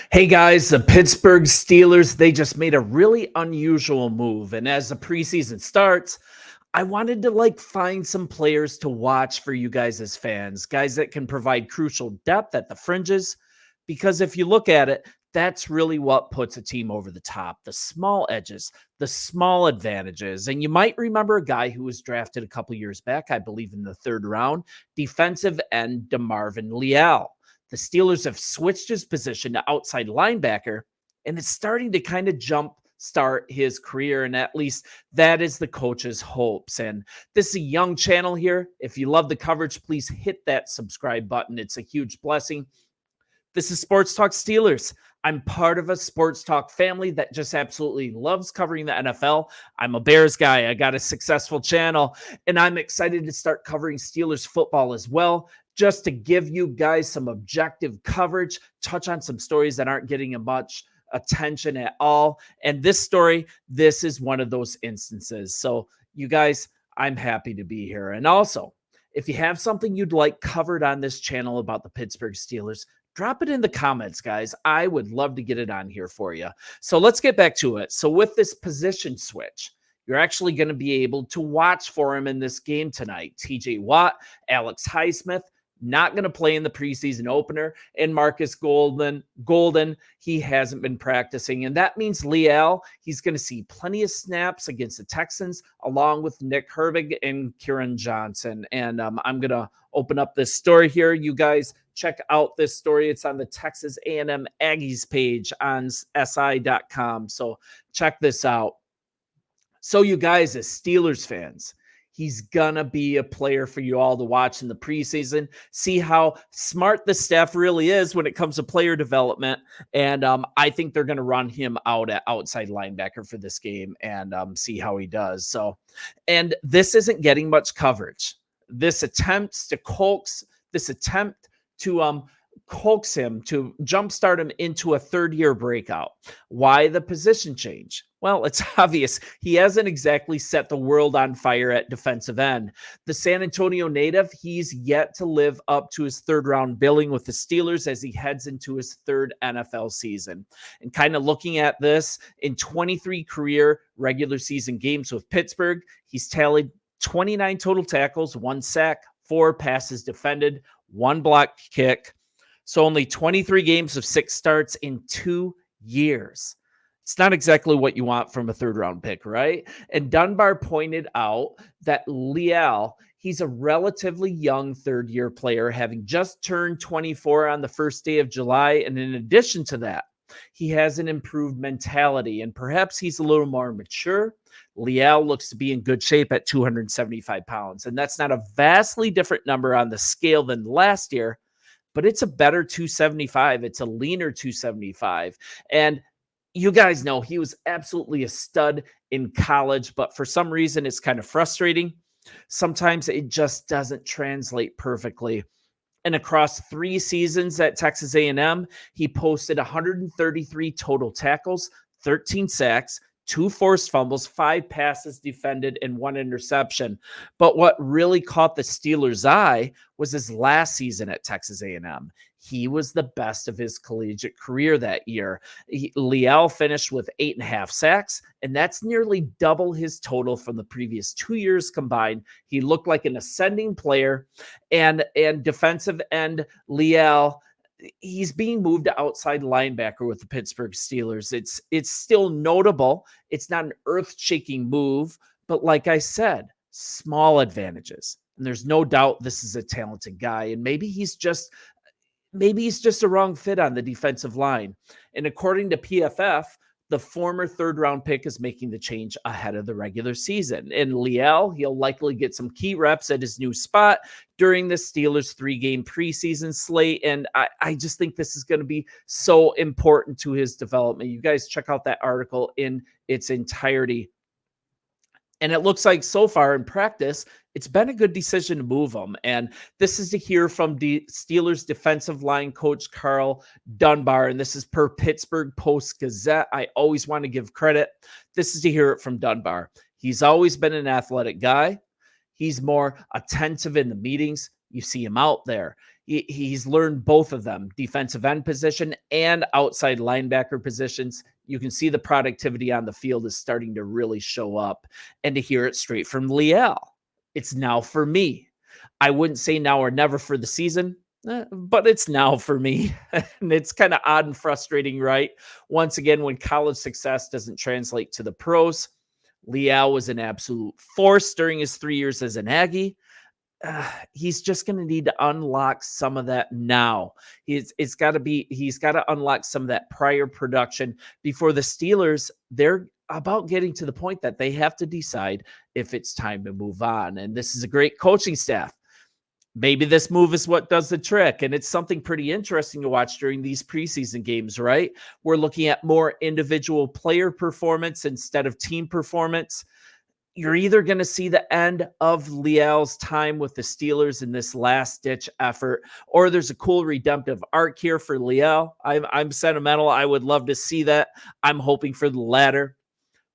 Hey guys, the Pittsburgh Steelers, they just made a really unusual move. And as the preseason starts, I wanted to find some players to watch for you guys as fans, guys that can provide crucial depth at the fringes. Because if you look at it, that's really what puts a team over the top, the small edges, the small advantages. And you might remember a guy who was drafted a couple years back, I believe in the third round, defensive end DeMarvin Leal. The Steelers have switched his position to outside linebacker, and it's starting to kind of jump start his career, and at least that is the coach's hopes. And this is a young channel here. If you love the coverage, please hit that subscribe button. It's a huge blessing. This is Sports Talk Steelers. I'm part of a Sports Talk family that just absolutely loves covering the NFL. I'm a Bears guy. I got a successful channel, and I'm excited to start covering Steelers football as well, just to give you guys some objective coverage, touch on some stories that aren't getting much attention at all. And this story, this is one of those instances. So you guys, I'm happy to be here. And also, if you have something you'd like covered on this channel about the Pittsburgh Steelers, drop it in the comments, guys. I would love to get it on here for you. So let's get back to it. So with this position switch, you're actually going to be able to watch for him in this game tonight. TJ Watt, Alex Highsmith, not going to play in the preseason opener, and Marcus Golden, he hasn't been practicing, and that means Leal, he's going to see plenty of snaps against the Texans, along with Nick Herbig and Kieran Johnson. And I'm going to open up this story here. You guys check out this story. It's on the Texas A&M Aggies page on si.com. So check this out. So you guys, as Steelers fans, he's going to be a player for you all to watch in the preseason, see how smart the staff really is when it comes to player development. And I think they're going to run him out at outside linebacker for this game and see how he does. So, and this isn't getting much coverage. This attempt to coax him to jumpstart him into a third-year breakout. Why the position change? Well, it's obvious. He hasn't exactly set the world on fire at defensive end. The San Antonio native, he's yet to live up to his third-round billing with the Steelers as he heads into his third NFL season. And kind of looking at this, in 23 career regular season games with Pittsburgh, he's tallied 29 total tackles, 1 sack, 4 passes defended, 1 blocked kick. So only 23 games of 6 starts in 2 years. It's not exactly what you want from a third-round pick, right? And Dunbar pointed out that Leal, he's a relatively young third-year player, having just turned 24 on the first day of July. And in addition to that, he has an improved mentality, and perhaps he's a little more mature. Leal looks to be in good shape at 275 pounds, and that's not a vastly different number on the scale than last year, but it's a better 275. It's a leaner 275. And you guys know he was absolutely a stud in college, but for some reason it's kind of frustrating. Sometimes it just doesn't translate perfectly. And across 3 seasons at Texas A&M, he posted 133 total tackles, 13 sacks, 2 forced fumbles, 5 passes defended, and 1 interception. But what really caught the Steelers' eye was his last season at Texas A&M. He was the best of his collegiate career that year. Leal finished with 8.5 sacks, and that's nearly double his total from the previous 2 years combined. He looked like an ascending player, and defensive end Leal, he's being moved to outside linebacker with the Pittsburgh Steelers. It's still notable. It's not an earth-shaking move, but like I said, small advantages. And there's no doubt this is a talented guy, and maybe he's just a wrong fit on the defensive line. And according to PFF, the former third-round pick is making the change ahead of the regular season. And Leal, he'll likely get some key reps at his new spot during the Steelers' 3-game preseason slate. And I just think this is going to be so important to his development. You guys check out that article in its entirety. And it looks like so far in practice, it's been a good decision to move him. And this is to hear from the Steelers defensive line coach Carl Dunbar. And this is per Pittsburgh Post-Gazette. I always want to give credit. This is to hear it from Dunbar. He's always been an athletic guy. He's more attentive in the meetings. You see him out there. He's learned both of them, defensive end position and outside linebacker positions. You can see the productivity on the field is starting to really show up. And to hear it straight from Leal, it's now for me. I wouldn't say now or never for the season, but it's now for me. And it's kind of odd and frustrating, right? Once again, when college success doesn't translate to the pros, Leal was an absolute force during his 3 years as an Aggie. He's just going to need to unlock some of that now. He's got to unlock some of that prior production before the Steelers, they're about getting to the point that they have to decide if it's time to move on. And this is a great coaching staff. Maybe this move is what does the trick. And it's something pretty interesting to watch during these preseason games, right? We're looking at more individual player performance instead of team performance. You're either going to see the end of Leal's time with the Steelers in this last-ditch effort, or there's a cool redemptive arc here for Leal. I'm sentimental. I would love to see that. I'm hoping for the latter.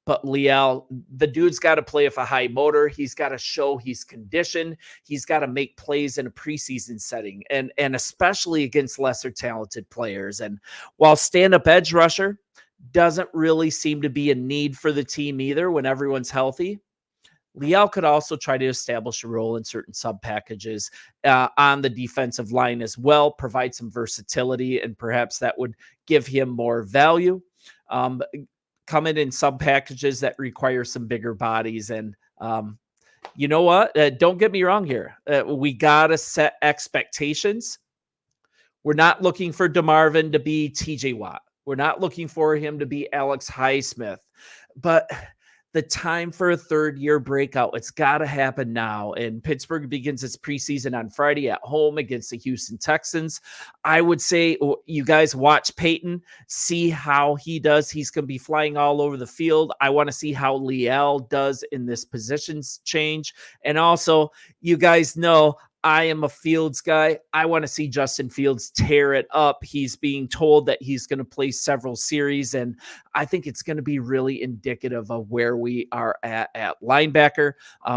But Leal, the dude's got to play with a high motor. He's got to show he's conditioned. He's got to make plays in a preseason setting, and especially against lesser talented players. And while stand-up edge rusher doesn't really seem to be a need for the team either when everyone's healthy, Leal could also try to establish a role in certain sub packages on the defensive line as well, provide some versatility, and perhaps that would give him more value. Come in sub packages that require some bigger bodies. And you know what? Don't get me wrong here. We got to set expectations. We're not looking for DeMarvin to be TJ Watt. We're not looking for him to be Alex Highsmith. But the time for a third-year breakout, it's got to happen now. And Pittsburgh begins its preseason on Friday at home against the Houston Texans. I would say you guys watch Peyton, see how he does. He's going to be flying all over the field. I want to see how Leal does in this positions change. And also, you guys know I am a Fields guy. I want to see Justin Fields tear it up. He's being told that he's going to play several series, and I think it's going to be really indicative of where we are at linebacker,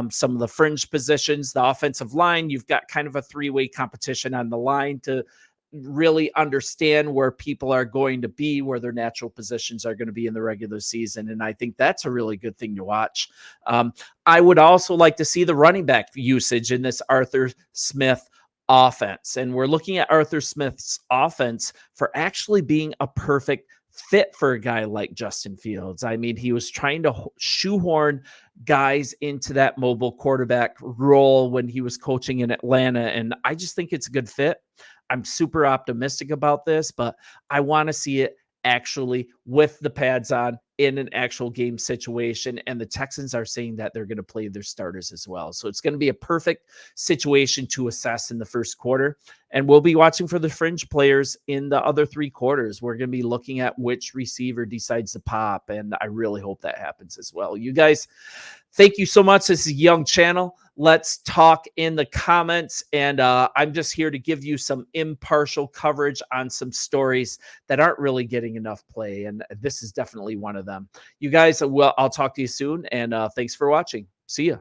some of the fringe positions, the offensive line. You've got kind of a three-way competition on the line to really understand where people are going to be, where their natural positions are going to be in the regular season. And I think that's a really good thing to watch. I would also like to see the running back usage in this Arthur Smith offense. And we're looking at Arthur Smith's offense for actually being a perfect fit for a guy like Justin Fields. I mean, he was trying to shoehorn guys into that mobile quarterback role when he was coaching in Atlanta. And I just think it's a good fit. I'm super optimistic about this, but I want to see it actually with the pads on in an actual game situation. And the Texans are saying that they're going to play their starters as well. So it's going to be a perfect situation to assess in the first quarter. And we'll be watching for the fringe players in the other three quarters. We're going to be looking at which receiver decides to pop. And I really hope that happens as well. You guys, thank you so much. This is a young channel. Let's talk in the comments. And I'm just here to give you some impartial coverage on some stories that aren't really getting enough play. And this is definitely one of them. You guys, well, I'll talk to you soon. And thanks for watching. See ya.